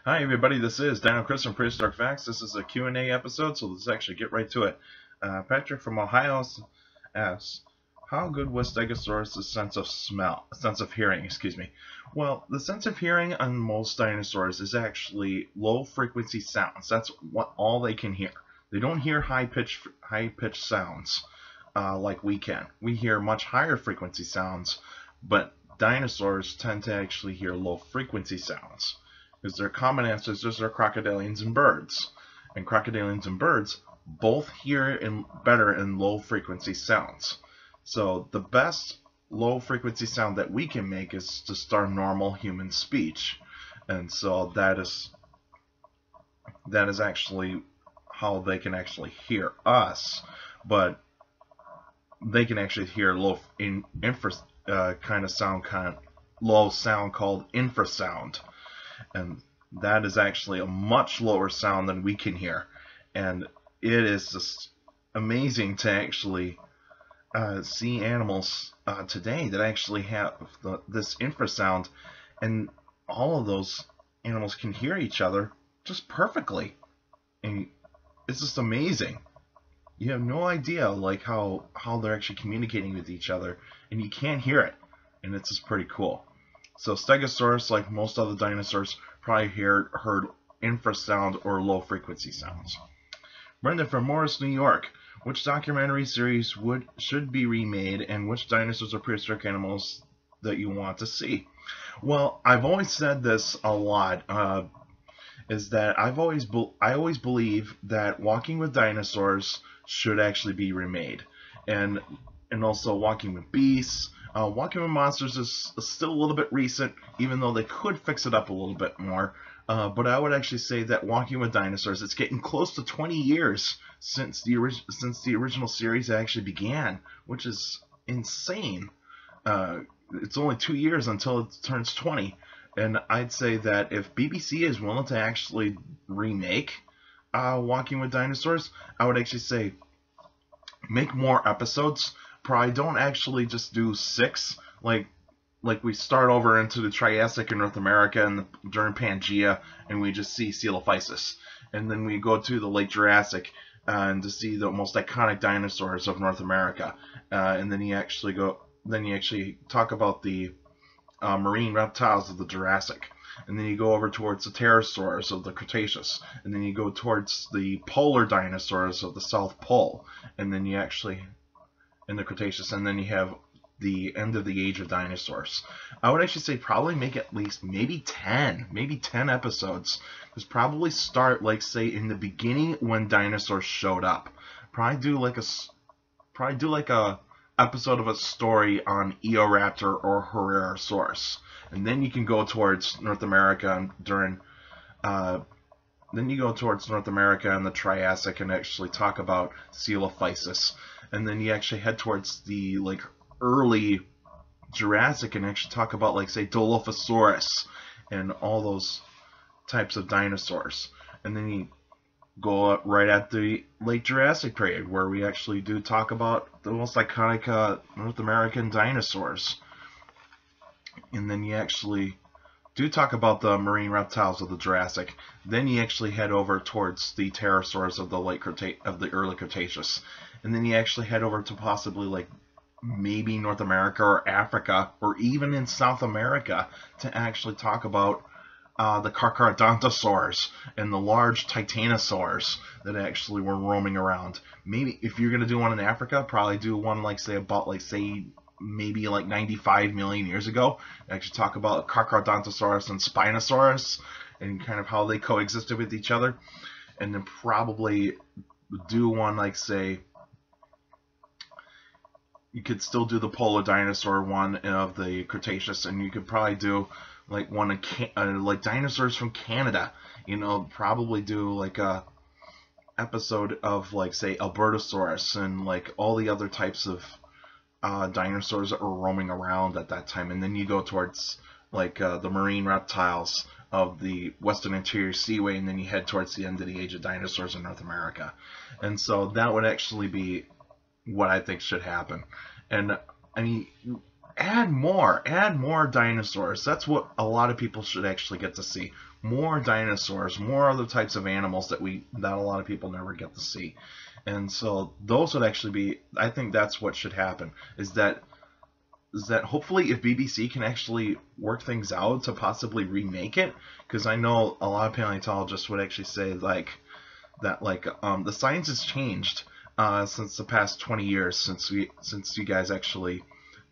Hi everybody, this is Dino from Prehistoric Facts. This is a Q&A episode, so let's actually get right to it. Patrick from Ohio asks, how good was Stegosaurus' sense of hearing, excuse me. Well, the sense of hearing on most dinosaurs is actually low frequency sounds. That's all they can hear. They don't hear high pitched sounds like we can. We hear much higher frequency sounds, but dinosaurs tend to actually hear low frequency sounds. Because their common ancestors are crocodilians and birds. And crocodilians and birds both hear better in low frequency sounds. So the best low frequency sound that we can make is just our normal human speech. And so that is actually how they can actually hear us. But they can actually hear low sound called infrasound. And that is actually a much lower sound than we can hear. And it is just amazing to actually see animals today that actually have this infrasound, and all of those animals can hear each other just perfectly. And it's just amazing. You have no idea like how they're actually communicating with each other, and you can't hear it. And it's just pretty cool. So Stegosaurus, like most other dinosaurs, probably heard infrasound or low frequency sounds. Brenda from Morris, New York. Which documentary series should be remade, and which dinosaurs or prehistoric animals that you want to see? Well, I've always said this a lot. Is that I always believe that Walking with Dinosaurs should actually be remade, and also Walking with Beasts. Walking with Monsters is still a little bit recent, even though they could fix it up a little bit more. But I would actually say that Walking with Dinosaurs, it's getting close to 20 years since the original series actually began, which is insane. It's only 2 years until it turns 20. And I'd say that if BBC is willing to actually remake Walking with Dinosaurs, I would actually say make more episodes. Probably don't actually just do 6, like we start over into the Triassic in North America and during Pangea, and we just see Coelophysis, and then we go to the late Jurassic and to see the most iconic dinosaurs of North America, and then you actually talk about the marine reptiles of the Jurassic, and then you go over towards the pterosaurs of the Cretaceous, and then you go towards the polar dinosaurs of the South Pole, and then you actually in the Cretaceous, and then you have the end of the age of dinosaurs. I would actually say probably make at least maybe 10 episodes. Just probably start like say in the beginning when dinosaurs showed up. Probably do like a episode of a story on Eoraptor or Herrerasaurus, and then you can go towards North America during then you go towards North America and the Triassic and actually talk about Coelophysis. And then you actually head towards the like early Jurassic and actually talk about like say Dilophosaurus and all those types of dinosaurs. And then you go up right at the late Jurassic period where we actually do talk about the most iconic North American dinosaurs. And then you actually do talk about the marine reptiles of the Jurassic. Then you actually head over towards the pterosaurs of the early Cretaceous, and then you actually head over to possibly like maybe North America or Africa or even in South America to actually talk about the Carcharodontosaurs and the large titanosaurs that actually were roaming around. Maybe if you're gonna do one in Africa, probably do one like say about like say maybe like 95 million years ago. Actually talk about Carcharodontosaurus and Spinosaurus and kind of how they coexisted with each other. And then probably do one like say, you could still do the polar dinosaur one of the Cretaceous, and you could probably do like one like dinosaurs from Canada. You know, probably do like a episode of like say Albertosaurus and like all the other types of dinosaurs that were roaming around at that time. And then you go towards like the marine reptiles of the Western Interior Seaway, and then you head towards the end of the age of dinosaurs in North America. And so that would actually be what I think should happen. And I mean, add more dinosaurs. That's what a lot of people should actually get to see. More dinosaurs, more other types of animals that a lot of people never get to see. And so those would actually be, I think that's what should happen, is that hopefully if BBC can actually work things out to possibly remake it, because I know a lot of paleontologists would actually say that the science has changed since the past 20 years since you guys actually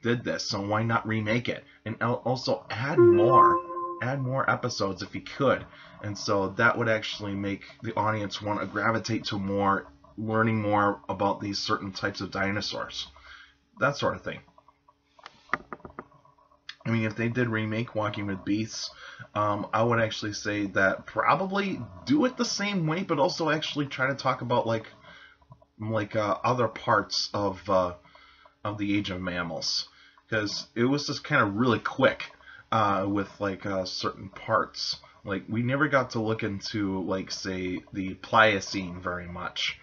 did this, so why not remake it and also add more episodes if you could. And so that would actually make the audience want to gravitate to learning more about these certain types of dinosaurs, that sort of thing. I mean, if they did remake Walking with Beasts, I would actually say that probably do it the same way, but also actually try to talk about other parts of the Age of Mammals, because it was just kind of really quick with certain parts. Like, we never got to look into, say, the Pliocene very much,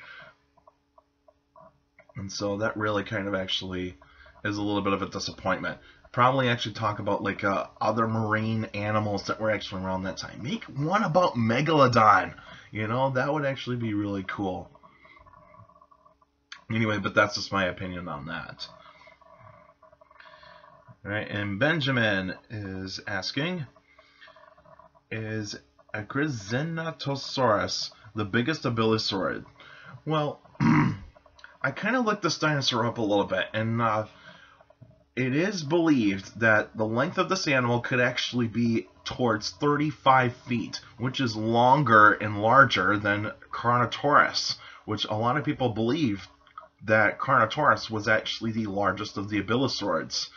and so that really kind of actually is a little bit of a disappointment. Probably actually talk about other marine animals that were actually around that time. Make one about Megalodon. That would actually be really cool. Anyway, but that's just my opinion on that. Alright, and Benjamin is asking, is Ekrixinatosaurus the biggest abyssosaurid? Well, I kind of looked this dinosaur up a little bit, and it is believed that the length of this animal could actually be towards 35 feet, which is longer and larger than Carnotaurus, which a lot of people believe that Carnotaurus was actually the largest of the abyssosauриds.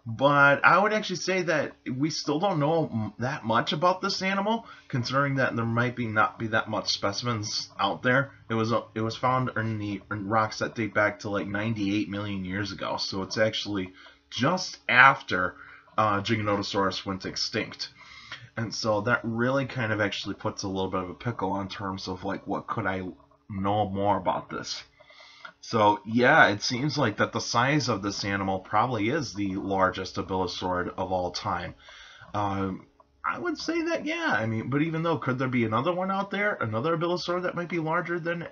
But I would actually say that we still don't know that much about this animal, considering that there might not be that much specimens out there. It was found in rocks that date back to 98 million years ago, so it's actually just after Giganotosaurus went extinct. And so that really kind of actually puts a little bit of a pickle in terms of what could I know more about this. So yeah, it seems like that the size of this animal probably is the largest abyssosaurid of all time. I would say that, yeah. I mean, but even though, could there be another one out there, another abyssosaurid that might be larger than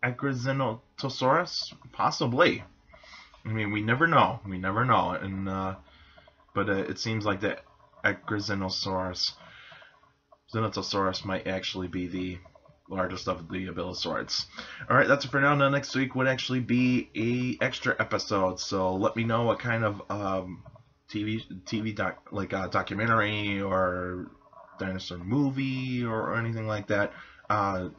Ekrixinatosaurus? Possibly. I mean, we never know. We never know. And but it seems like the Ekrixinatosaurus might actually be the largest of the abyssosauриds. Alright, that's it for now. Now next week would actually be a extra episode, so let me know what kind of documentary or dinosaur movie or anything like that that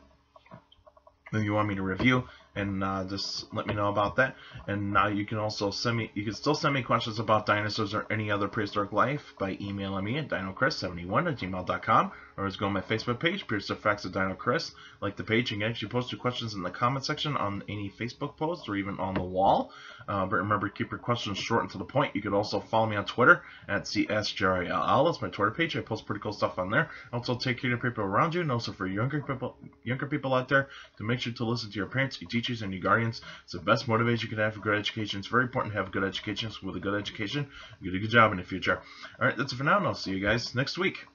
you want me to review, and just let me know about that. And you can also you can still send me questions about dinosaurs or any other prehistoric life by emailing me at dinochrist71@gmail.com, or just go on my Facebook page, Prehistoric Facts of Dino Chris. Like the page, you can actually post your questions in the comment section on any Facebook post or even on the wall. But remember, keep your questions short and to the point. You could also follow me on Twitter at CSJRL. That's my Twitter page. I post pretty cool stuff on there. Also, take care of people around you, and also for younger people out there, to make sure to listen to your parents, your teachers, and your guardians. It's the best motivation you can have for good education. It's very important to have a good education. So with a good education, you get a good job in the future. Alright, that's it for now, and I'll see you guys next week.